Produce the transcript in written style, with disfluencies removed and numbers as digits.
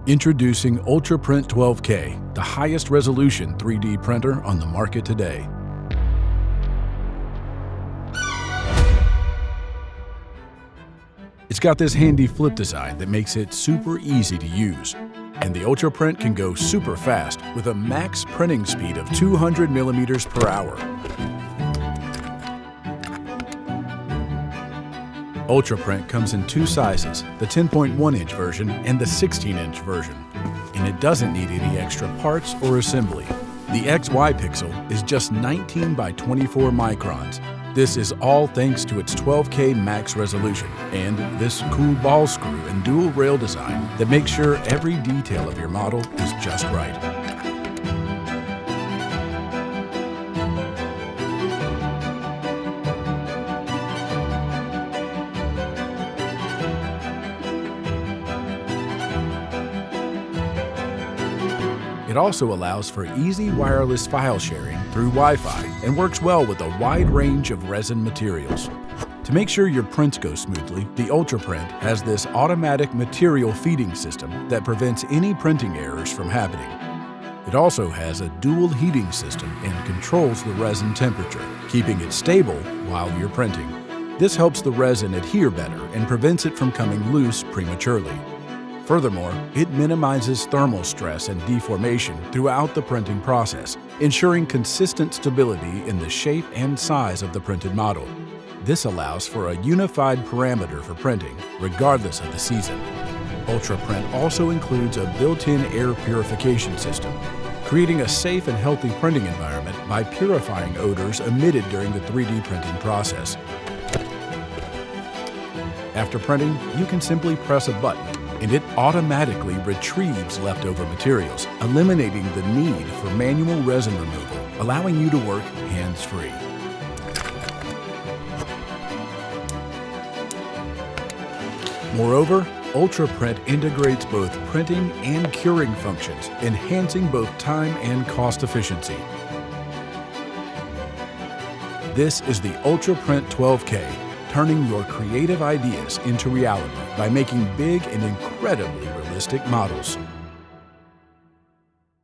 Introducing UltraPrint 12K, the highest resolution 3D printer on the market today. It's got this handy flip design that makes it super easy to use. And the UltraPrint can go super fast with a max printing speed of 200 millimeters per hour. UltraPrint comes in two sizes, the 10.1-inch version and the 16-inch version. And it doesn't need any extra parts or assembly. The XY pixel is just 19 by 24 microns. This is all thanks to its 12K max resolution and this cool ball screw and dual rail design that makes sure every detail of your model is just right. It also allows for easy wireless file sharing through Wi-Fi and works well with a wide range of resin materials. To make sure your prints go smoothly, the UltraPrint has this automatic material feeding system that prevents any printing errors from happening. It also has a dual heating system and controls the resin temperature, keeping it stable while you're printing. This helps the resin adhere better and prevents it from coming loose prematurely. Furthermore, it minimizes thermal stress and deformation throughout the printing process, ensuring consistent stability in the shape and size of the printed model. This allows for a unified parameter for printing, regardless of the season. UltraPrint also includes a built-in air purification system, creating a safe and healthy printing environment by purifying odors emitted during the 3D printing process. After printing, you can simply press a button and it automatically retrieves leftover materials, eliminating the need for manual resin removal, allowing you to work hands-free. Moreover, UltraPrint integrates both printing and curing functions, enhancing both time and cost efficiency. This is the UltraPrint 12K, turning your creative ideas into reality by making big and incredibly realistic models.